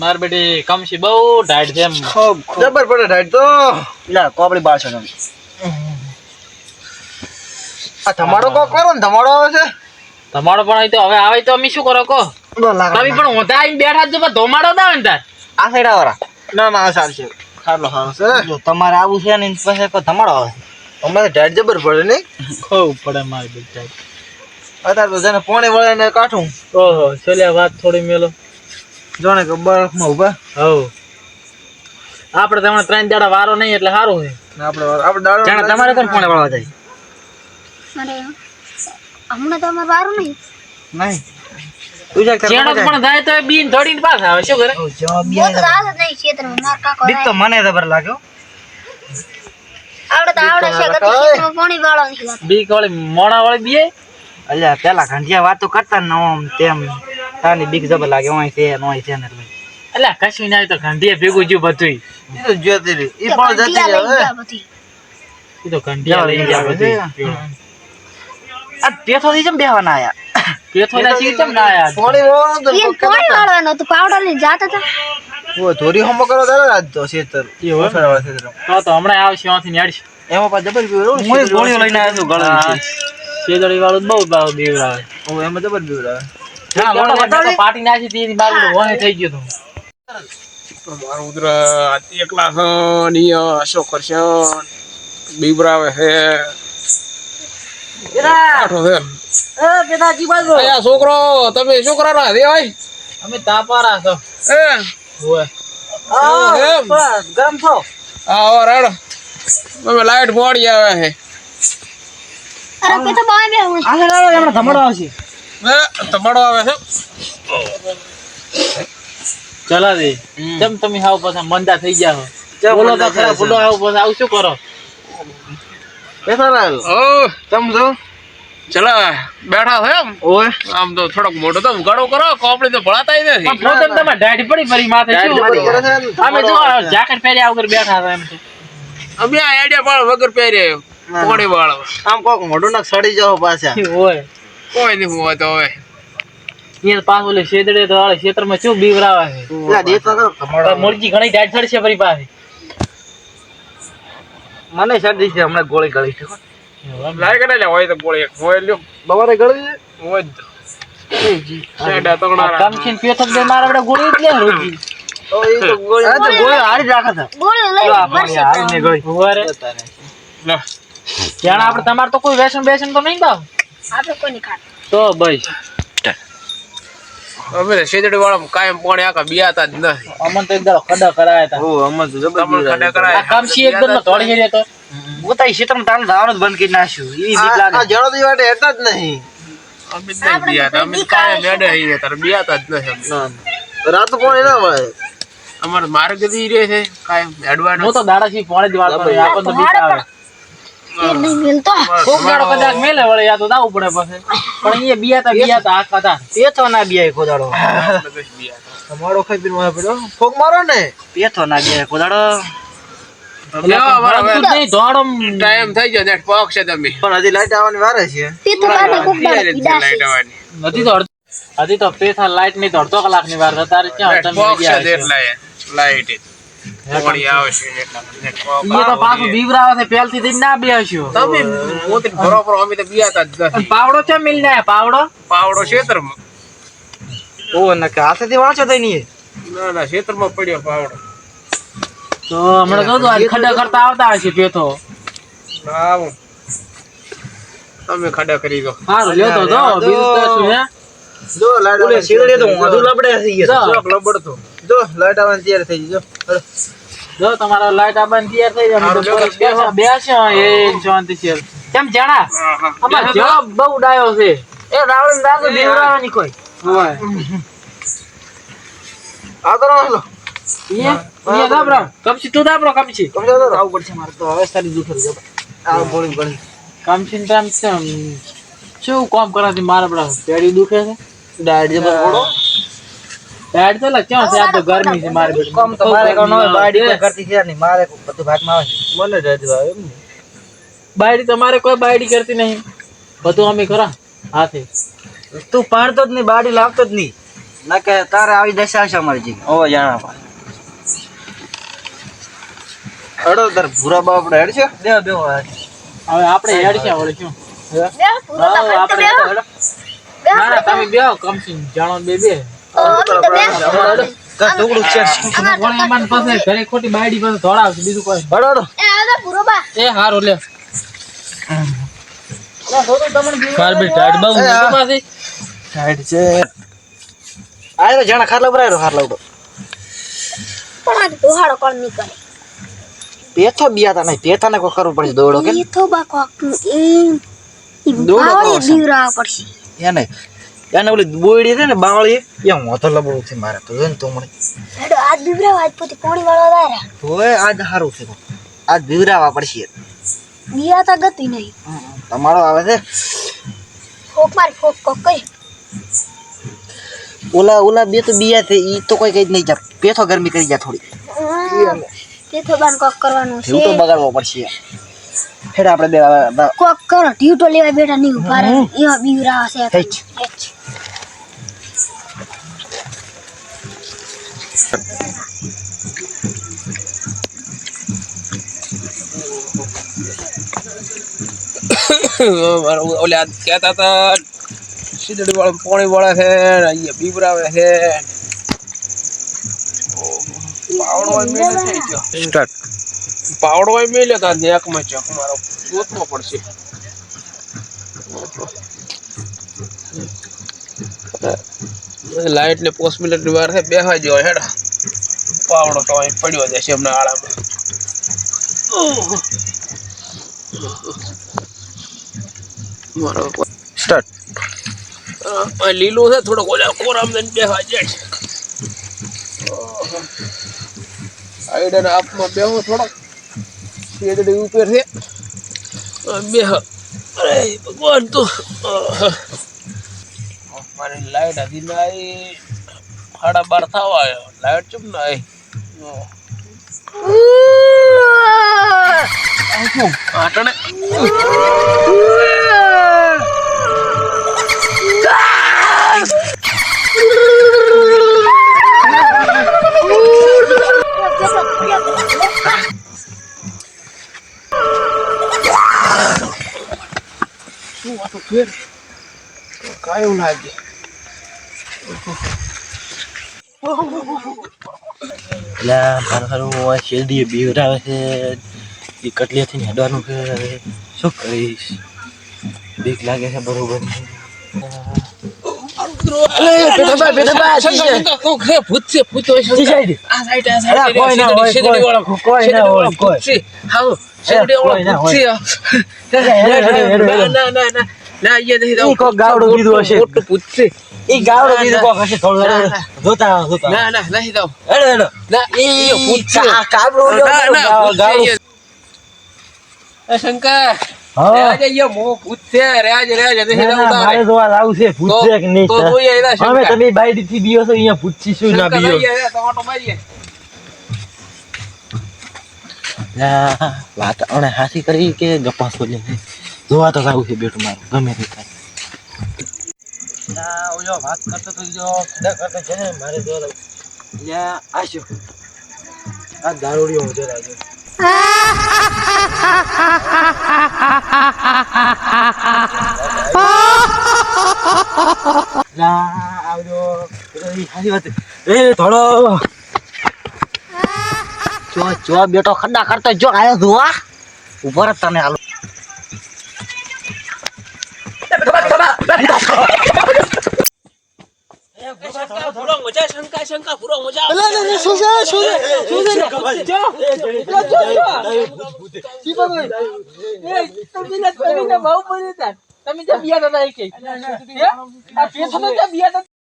માર બેટી કમસી બહુ ઢાઢ છે એમ. ખૂબ જબર પડે ઢાઢ તો. લા કોપડી બાળ છે તમે. આ તમારો કોક કરો ને તમારો આવે છે. તમારો પણ અહીં તો હવે આવે તો અમે શું કરો કહો. તમે પણ ઓધા આવીને બેઠા છો પણ ધોમાડો દાવ ને તાર. આ સાઈડ આવરા. ના ના આ સાઈડ છે. ખાલો ખાલો છે. જો તમારે આવું છે ને પાસે કોઈ ધમાડો આવે. અમારે ઢાઢ જબર પડે ને. ખૂબ પડે મારી બેટી. અત્યારે તો જેને પોણે વળે ને કાઠું. ઓહો ચલ્યા વાત થોડી મેલો. જોને કે બરફમાં ઉભા. હવ આપણે તમારે 3 દાડા વારો નહીં એટલે સારું છે. આપણે દાડો તમારે કોણ પોણે વાળવા જાય. મારે હમણાં તો અમાર વારું નહીં. નહીં ચેણક પણ જાય તો બીન થોડીને પાછા આવે શું કરે. હું તો રાત જ નહીં ક્ષેત્રમાં માર કાકો બીક તો મને જબર લાગ્યો. આવડે છે ગતિ ક્ષેત્રમાં પાણી વાળો નથી વાત. બીક વાળી મોણા વાળી બીએ. અલ્યા પેલા ઘંટિયા વાતો કરતા ને ઓમ તેમ તાની બીક જબર લાગે ઓય છે નોય છે ને એટલે. અલ્યા કશું ના તો ઘંટીએ ભેગું જ્યું બધુંય. ઈ તો જોતી રહી. ઈ પણ જતી રહી હવે. ઈ તો ઘંટિયા લઈ ગયા બધુંય. આ પેથો થી જેમ બેહવાના આયા. પેથો ના ચીજ કેમ ના આયા. પોણી વાળો તો ઈ પાણી વાળવાનો તો પાવડર લઈને જાતા હતા. ઓ ધોરી હમો કરો તારે આજ તો શેતર. ઈ હોય તો હમણાં આવશે ત્યાંથી નેડશે. એમાં પા જબર બીવરો. હું ગોળીઓ લઈને આવ્યો છું ગળે. શેદડી વાળું બહુ ભાવ દેવરાવે. ઓ એમાં જબર બીવરો. પાટી નાખી હતી બાર વહે થઈ ગયો તો મારું ઉધર એકલા હન અશોક કરશન બીબરાવે છે છોકરો તમે શું કરા દે ભાઈ અમે તાપારા છો. ગરમ છો. હા રેડ તમે લાઈટ મોડી આવે છે અરે પેતો બાય બે હું. આ લાડો એમણે ધમડો આવશે. તમારો આવે છે ચલા દે કેમ તમે હાવ પાછા મંદા થઈ ગયા છો. બોલો તો ખરા ફૂડો આવ પાછા આવ શું કરો. પેથાલાલ ઓ તમ જો ચલા બેઠા છે એમ ઓય આમ તો થોડોક મોટો તો ઉગાડો કરો કોપડી તો ભળાતા નથી પોતે તમે ઢાઢી પડી ફરી માથે શું અમે જો જાકેટ પહેર્યા વગર બેઠા હતા એમ તો. અમે આ આઈડિયા પાડ વગર પહેર્યા પોણી વાળો આમ કોક મોઢું નાક સડી જાવ પાછા. ઓય કોઈ નહીં હોય તો હવે એ પાછો લે શેદડે તો વાળે ક્ષેત્રમાં શું બીવરાવે છે. લા દેત કરો ધમડો. મુરજી ઘણી ઢાઢ થડશે ફરી પાસે. મને શરદી છે હમણાં ગોળી ગળી છે. લાય કરે લે હોય તો પોળી હોય લ્યો બવારે ગળી છે. હોય જ સેડા તગડા કમખીન પેથક દે મારા વડે ગોળી જ લે રોજી. તો ઈ તો ગોળી આ તો ગોળી હારી જ રાખે છે. ગોળીઓ લઈ પાણી હારી ને ગળી. ઓરે લો ત્યાં આપણે તમાર તો કોઈ વ્યસન બેસન તો નહીં દાવ આપણે કોઈ નહીં ખાતા. તો બસ અમે શેદડી વાળા કાયમ પોણી આખા બિયાતા જ નથી અમન તો એક દાડો ખડા કરાયા હતા. ઓ અમર તો જબર તમને ખડે આ કરાય કમસી એકદમ નો તોડી હેડ્યો તો. ઉતાઈ ક્ષેત્રમાં તાનું ધાવાનું જ બંધ કરી નાખ્યું. ઈ બીક લાગે. આ જણો દી વાટે હેતા જ નહીં. અમે જ નહીં બિયાતા અમે તો કાયમ મેડે આવીએ તારે બિયાતા જ નથી રાત પોણી ના વળે. અમારે માર્ગ દી રહે છે કાયમ એડવાન્સ હું તો દાડાથી પોણે જ વાળતો રહ્યો. આપણને તો બીક આવે. એ નહીં મિલતો. ખૂબ દાડો કદાચ મેલે વળે યા તો દાવું પડે પછી. પણ એ બિયાતા હાથ હતા. પેથો ના બિયાય કોદાડો. તમારો ખાઈ પીને વાહ પડ્યો. ફોક મારો ને. પેથો ના બિયાય કોદાડો. ટાઈમ થઈ ગયો નેટ પોક છે તમે પણ હજી લાઈટ આવવાની વાર છે. પેતો કાઢે કોક દાડો પીડા છે. લાઈટ આવવાની નથી તો હજી તો પેથા લાઈટ ની તો અડધો કલાકની વાર છે. તારે ક્યાં નેટ તમે પોક છે ગયા છો? એટલે લાઈટ પોણી આવશે એટલા નેટ પોક ઈ તો પાછું બીવરાવે છે પહેલથી જ ના બેસ્યો. તમે મોતી બરોબર અમે તો બિયાતા જ નથી પાવડો છે મિલ જાય પાવડો. પાવડો ક્ષેત્રમાં ઓ નકે હાથેથી વાંચો તો નહીં. ના ના ક્ષેત્રમાં પડ્યો પાવડો તો હમણાં જોજો આજ ખડા કરતા આવતા હશે પેથો. આવું તમે ખડા કરી દો સારું લ્યો તો જો બીજું તો શું હે. જો લાઈટ ઓલે શીરડે તો મોઢું લબડે થઈ ગયા. જો. ચોક લબડતો. જો લાઈટ આવવાની તૈયાર થઈ ગઈ. જો જો તમારો લાઈટ આબાન તૈયાર થઈ જાય. સારું, લ્યો, બેસો એ શાંતિ છે. કેમ જાણા હા હા અમાર જવાબ બહુ ડાયો છે. એ રાવણ દાદો બીવરાવાની કોઈ. હોય આ તો રહો. ઈ દાબરો કમસી તું દાબરો કમસી કમ જાવ તો આવું પડશે મારે તો હવે સારી દુખે છે. આ બોલી ગળી. કમસી ટાઈમ શું કામ કરાતી મારા બડા પેડી દુખે છે. ડાયટ જે બરોડો. પેડ તો લખ્યો છે. આ તો ગરમી છે મારે બેટી. કમ તો મારે કો નો બાડી કોઈ કરતી છે નહીં. મારે બધું ભાગમાં આવે છે. મને ડાયટ આવે એમ ને. બાયડી તમારે કોઈ બાયડી કરતી નહીં. બધું અમે કરા હાથે. તું પાડતો જ નહીં બાડી લાવતો જ નહીં. ના કે તારે આવી દશા આવશે અમારી જી ઓ જાણા પા હડો તાર ભૂરા બાપ હેડ છે બે બે હવે આપણે હેડ છે વળી શું બે પૂરો તો હા, હટ બે ના ના તમે બેહો કમસી જાણો બે બે કા ટુકડું છે કોણ એમાં પાસે ઘરે ખોટી બાયડી પાસે ધોળાવશે બીજું કોઈ હડો હડો એ આ પૂરો બા એ હારું લે કાર્બેટ ટાઈટ બહુ મોટો પાસે સાઈડ છે આય તો જાણા ખાટલા ભરાયો ખાટલા ઉપર પણ આ દોહાડો કોણ ની કરે પેથો બિયાતા નહીં પેથાને કોઈ કરવું પડશે દોડો કે એ તો બા કોક એ દોડો બાવળી કરો બીવરાવા પડશે એને ઓલી બોયડી છે ને બાવળી એ હું તો લબડું છે મારે તો જોઈને તો મને હેડો આજ બીવરાવા આજ પોતે પાણી વાળવા દાયરા તોય આજ સારું છે આજ બીવરાવા પડશે બીયા તા ગતી નહીં તમારો આવે છે ફોક મારી ફોક કોક કરી ઓલા બે તો બિયા છે ઈ તો કોઈ કઈ નહીં જા પેથો ગરમી કરી જા થોડી તે તો બાન કોક કરવાનું એવું તો છે બગાડવો પડશે હેડ આપણે બે કોક કરો ઢીવટો લેવા બેઠા નહીં ઉભા રહે એવા બીવરાવા છે હેચ. ઓલા કહેતા હતા સીધડી વાળા પાણી વાળા છે ને અહીંયા બીવરાવે છે પાવડો મેલે થઈ ગયો સ્ટાર્ટ પાવડો મેલે તા નેકમાં ચક મારો ગોતવો પડશે લાઈટ ને 5 મિનિટ ની વાર છે બેહવા જેવો હેડ પાવડો તો અહીં પડ્યો જશે એમના આળામાં મારો સ્ટાર્ટ લીલું છે થોડોક ઓલા કોરામ ને બેહવા જાય છે આઈડન આપમાં બેહો થોડોક શેડડી ઉપર છે બેહ અરે ભગવાન તો મારી લાઈટ હતી નાઈ 12:30 થવા આવ્યો લાઈટ ચમ નાઈ આટણે શું વાતો ફેર કાયું લાગે લા મારું શેરડી બીવરાવે છે એ કટલીથી હેડવાનું છે શું કરીશ બીક લાગે છે બરોબર ઈ ગાવડો બીજું કોક હશે થોડું જોતા જોતા ના ના નહીં દઉં હેડો હેડો ના એ પૂછશે કાબડો ગાવડો શંકર હા રેજે યો મો પૂછશે રેજ રેજ નહીં દઉં તારે મારે જોવા લાવું છે પૂછશે કે નહીં તો જોઈએ એના અમે શંકર તમે બાઈડી થી બીઓ છો અહીંયા પૂછીશું ના શંકર બીઓ લઈએ ટમાટો મારીએ વાત અણે હાસી કરી કે ગપ્પા ખોલી જોવા તો લાવું છે બેટું મારું ગમે તે થાય ઓલો વાત કરતો તો જો ખડા કરતો છે ને મારે જો લ્યા આશો આ દારૂડિયો હું જો રાજો લા આવજો એ હારી વાત એ થોડો જો બેટો ખડા કરતો જો આયો જોવા ઉપર જ તને હાલો તમે